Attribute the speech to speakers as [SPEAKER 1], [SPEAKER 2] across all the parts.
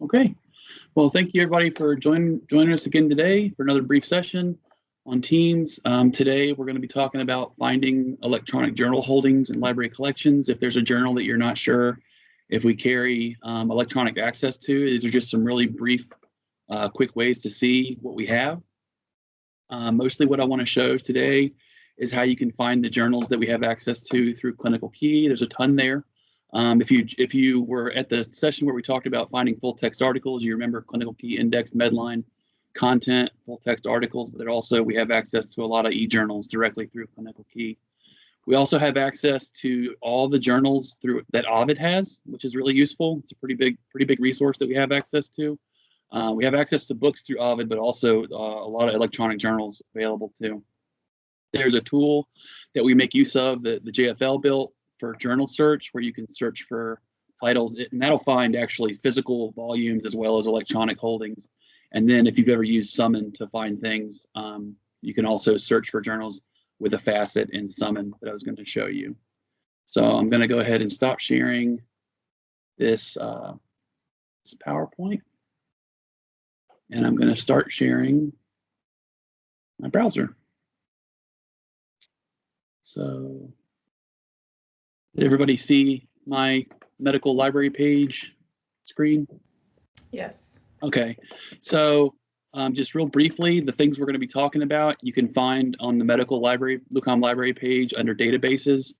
[SPEAKER 1] Okay. Well, thank you everybody for joining us again today for another brief session on Teams. Today we're going to be talking about finding electronic journal holdings in library collections. If there's a journal that you're not sure if we carry electronic access to, these are just some really brief, quick ways to see what we have. Mostly what I want to show today is how you can find the journals that we have access to through Clinical Key. There's a ton there. If you were at the session where we talked about finding full text articles, you remember Clinical Key indexed Medline content, full text articles, but also we have access to a lot of e-journals directly through Clinical Key. We also have access to all the journals that Avid has, which is really useful. It's a pretty big resource that we have access to. We have access to books through Avid, but also a lot of electronic journals available too. There's a tool that we make use of that the JFL built for journal search, where you can search for titles, and that'll find actually physical volumes as well as electronic holdings. And then if you've ever used Summon to find things, you can also search for journals with a facet in Summon that I was going to show you. So I'm going to go ahead and stop sharing this PowerPoint. And I'm going to start sharing my browser. So did everybody see my medical library page screen?
[SPEAKER 2] Yes.
[SPEAKER 1] Okay, so just real briefly, the things we're going to be talking about, you can find on the medical library, LUCOM library page under databases.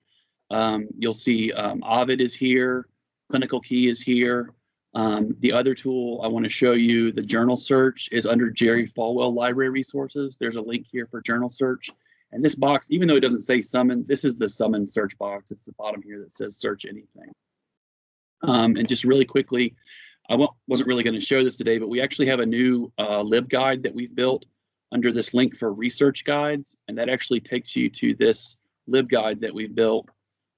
[SPEAKER 1] You'll see Avid is here, Clinical Key is here. The other tool I want to show you, the journal search, is under Jerry Falwell Library Resources. There's a link here for journal search. And this box, even though it doesn't say Summon, this is the Summon search box. It's the bottom here that says search anything. And just really quickly, I wasn't really going to show this today, but we actually have a new LibGuide that we've built under this link for research guides. And that actually takes you to this LibGuide that we've built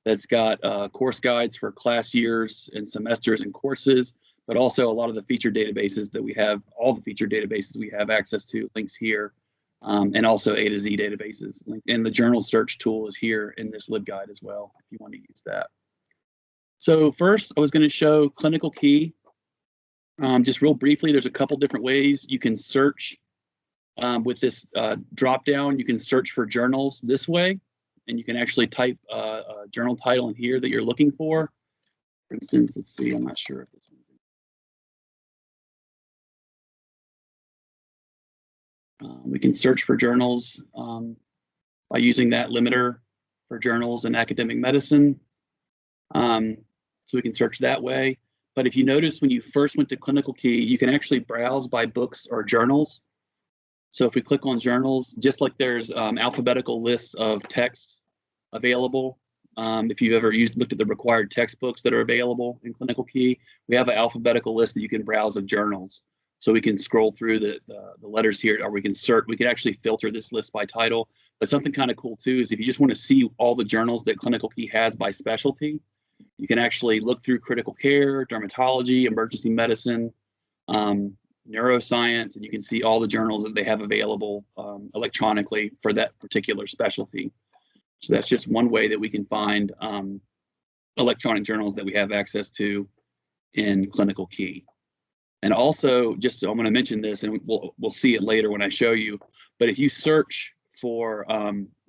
[SPEAKER 1] that's got course guides for class years and semesters and courses, but also a lot of the feature databases that we have, all the feature databases we have access to, links here. And also A to Z databases. And the journal search tool is here in this LibGuide as well, if you want to use that. So first, I was going to show Clinical Key. Just real briefly, there's a couple different ways you can search with this drop down. You can search for journals this way, and you can actually type a journal title in here that you're looking for. For instance, let's see, I'm not sure if this one's we can search for journals by using that limiter for journals in academic medicine. So we can search that way. But if you notice, when you first went to Clinical Key, you can actually browse by books or journals. So if we click on journals, just like there's alphabetical lists of texts available, if you've ever looked at the required textbooks that are available in Clinical Key, we have an alphabetical list that you can browse of journals. So we can scroll through the letters here, or we can search. We can actually filter this list by title. But something kind of cool too is if you just want to see all the journals that Clinical Key has by specialty, you can actually look through critical care, dermatology, emergency medicine, neuroscience, and you can see all the journals that they have available electronically for that particular specialty. So that's just one way that we can find electronic journals that we have access to in Clinical Key. And also, just I'm going to mention this, and we'll see it later when I show you. But if you search for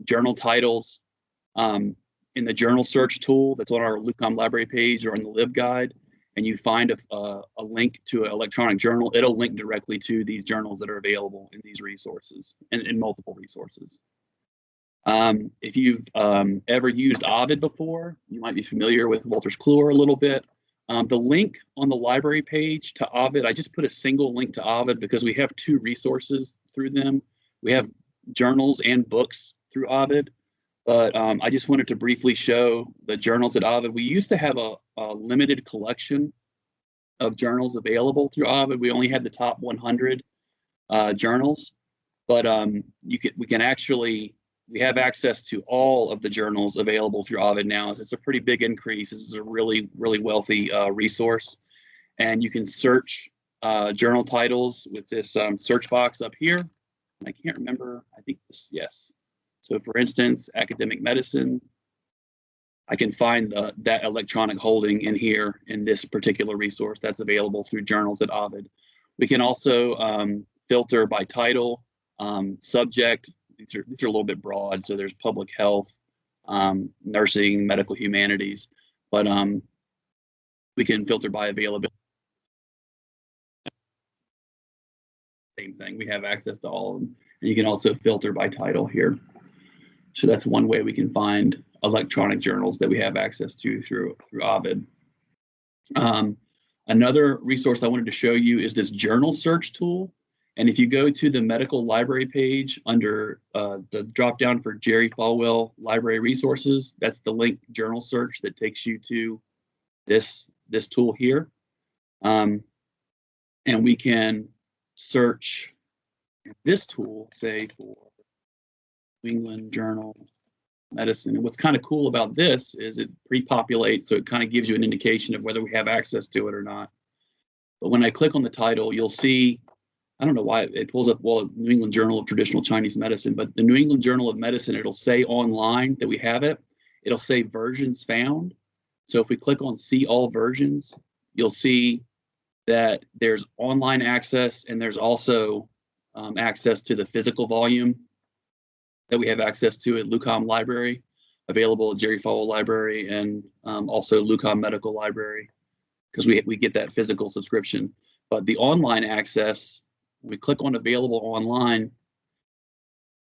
[SPEAKER 1] journal titles in the journal search tool that's on our LUCOM library page or in the LibGuide, and you find a link to an electronic journal, it'll link directly to these journals that are available in these resources, in multiple resources. If you've ever used Avid before, you might be familiar with Wolters Kluwer a little bit. The link on the library page to Avid, I just put a single link to Avid because we have two resources through them. We have journals and books through Avid, but I just wanted to briefly show the journals at Avid. We used to have a limited collection of journals available through Avid. We only had the top 100 journals, but we have access to all of the journals available through Avid now. It's a pretty big increase. This is a really, really wealthy resource. And you can search journal titles with this search box up here. I can't remember, I think this, yes. So for instance, academic medicine, I can find that electronic holding in here in this particular resource that's available through Journals at Avid. We can also filter by title, subject. These are a little bit broad, so there's public health, nursing, medical humanities, but we can filter by availability. Same thing, we have access to all of them. And you can also filter by title here. So that's one way we can find electronic journals that we have access to through Avid. Another resource I wanted to show you is this journal search tool. And if you go to the medical library page under the drop down for Jerry Falwell Library Resources, that's the link journal search that takes you to this tool here. And we can search this tool, say for New England Journal Medicine. And what's kind of cool about this is it pre-populates, so it kind of gives you an indication of whether we have access to it or not. But when I click on the title, you'll see, I don't know why it pulls up, well, New England Journal of Traditional Chinese Medicine, but the New England Journal of Medicine, it'll say online that we have it. It'll say versions found. So if we click on see all versions, you'll see that there's online access, and there's also access to the physical volume that we have access to at LUCOM Library, available at Jerry Falwell Library, and also LUCOM Medical Library, because we get that physical subscription. But the online access, we click on available online.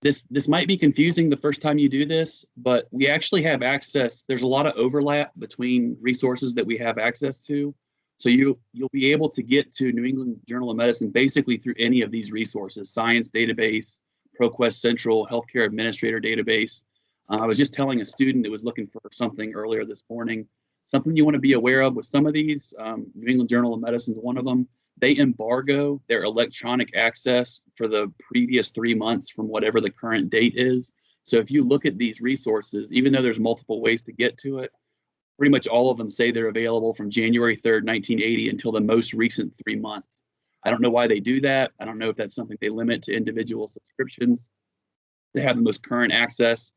[SPEAKER 1] This might be confusing the first time you do this, but we actually have access. There's a lot of overlap between resources that we have access to. So you'll be able to get to New England Journal of Medicine basically through any of these resources: Science Database, ProQuest Central, Healthcare Administrator Database. I was just telling a student that was looking for something earlier this morning, something you want to be aware of with some of these. New England Journal of Medicine is one of them. They embargo their electronic access for the previous 3 months from whatever the current date is. So if you look at these resources, even though there's multiple ways to get to it, pretty much all of them say they're available from January 3rd, 1980 until the most recent 3 months. I don't know why they do that. I don't know if that's something they limit to individual subscriptions. They have the most current access,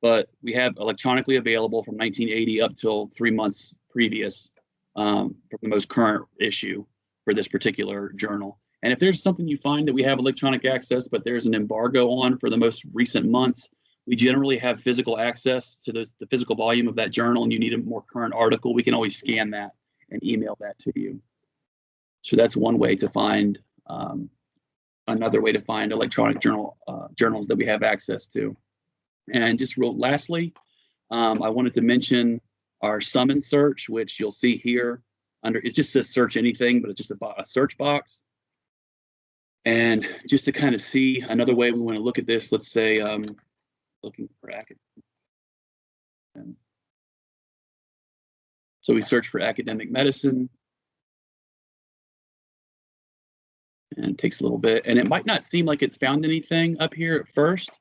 [SPEAKER 1] but we have electronically available from 1980 up till 3 months previous from the most current issue for this particular journal. And if there's something you find that we have electronic access, but there's an embargo on for the most recent months, we generally have physical access to the physical volume of that journal, and you need a more current article, we can always scan that and email that to you. So that's one way to find, another way to find electronic journals that we have access to. And just lastly, I wanted to mention our summons search, which you'll see here under, it just says search anything, but it's just a search box. And just to kind of see another way we want to look at this, let's say looking for academic. So we search for academic medicine. And it takes a little bit, and it might not seem like it's found anything up here at first,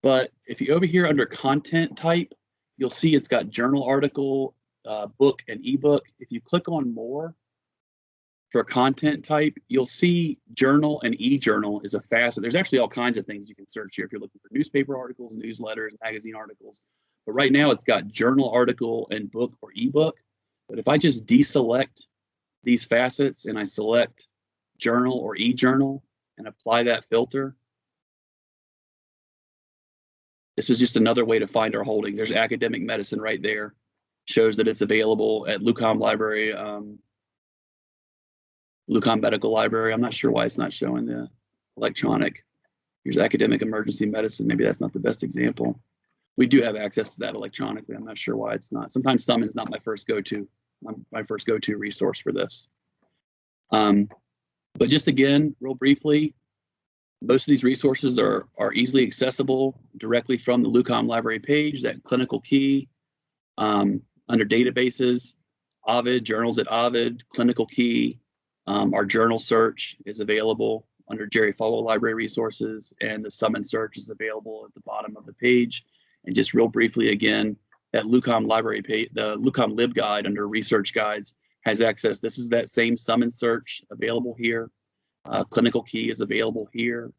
[SPEAKER 1] but if you over here under content type, you'll see it's got journal article, book, and ebook. If you click on more for content type, you'll see journal and e-journal is a facet. There's actually all kinds of things you can search here if you're looking for newspaper articles, newsletters, magazine articles. But right now it's got journal article and book or ebook. But if I just deselect these facets and I select journal or e-journal and apply that filter, this is just another way to find our holdings. There's academic medicine right there, shows that it's available at LUCOM Library, LUCOM Medical Library. I'm not sure why it's not showing the electronic. Here's academic emergency medicine. Maybe that's not the best example. We do have access to that electronically. I'm not sure why it's not. Sometimes Summon's not my first go-to. My first go-to resource for this. But just again, real briefly, most of these resources are easily accessible directly from the LUCOM Library page, that clinical key. Under databases, Avid, journals at Avid, clinical key. Our journal search is available under Jerry Falwell Library Resources, and the summon search is available at the bottom of the page. And just real briefly again, that LUCOM Library page, the LUCOM LibGuide under research guides has access. This is that same summon search available here. Clinical key is available here.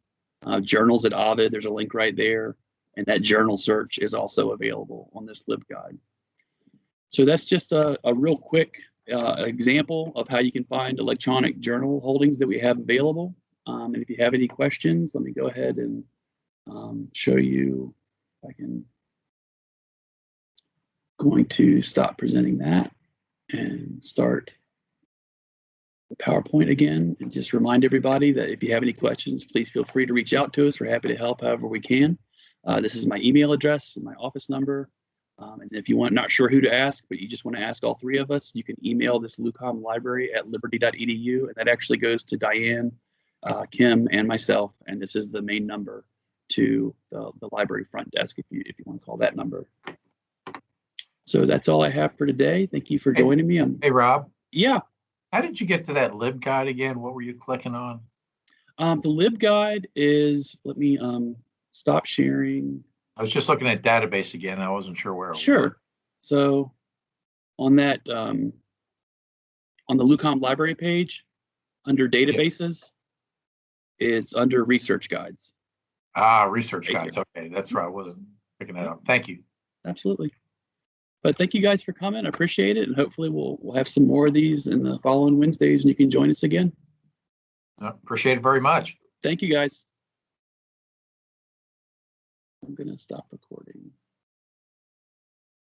[SPEAKER 1] Journals at Avid, there's a link right there. And that journal search is also available on this LibGuide. So that's just a real quick example of how you can find electronic journal holdings that we have available. And if you have any questions, let me go ahead and show you if I can. Going to stop presenting that and start the PowerPoint again, and just remind everybody that if you have any questions, please feel free to reach out to us. We're happy to help however we can. This is my email address and my office number. And if you want, not sure who to ask, but you just want to ask all three of us, you can email this LUCOM library at liberty.edu, and that actually goes to Diane, Kim, and myself. And this is the main number to the library front desk if you want to call that number. So that's all I have for today. Thank you for joining me.
[SPEAKER 2] Hey, Rob.
[SPEAKER 1] Yeah.
[SPEAKER 2] How did you get to that LibGuide again? What were you clicking on?
[SPEAKER 1] The LibGuide is, let me stop sharing.
[SPEAKER 2] I was just looking at database again. I wasn't sure where it was.
[SPEAKER 1] Sure. So on that, on the LUCOM library page, under databases, it's under research guides.
[SPEAKER 2] Ah, research guides. Okay, that's right. I wasn't picking that up. Thank you.
[SPEAKER 1] Absolutely. But thank you guys for coming. I appreciate it. And hopefully we'll have some more of these in the following Wednesdays and you can join us again.
[SPEAKER 2] Appreciate it very much.
[SPEAKER 1] Thank you guys. I'm going to stop recording.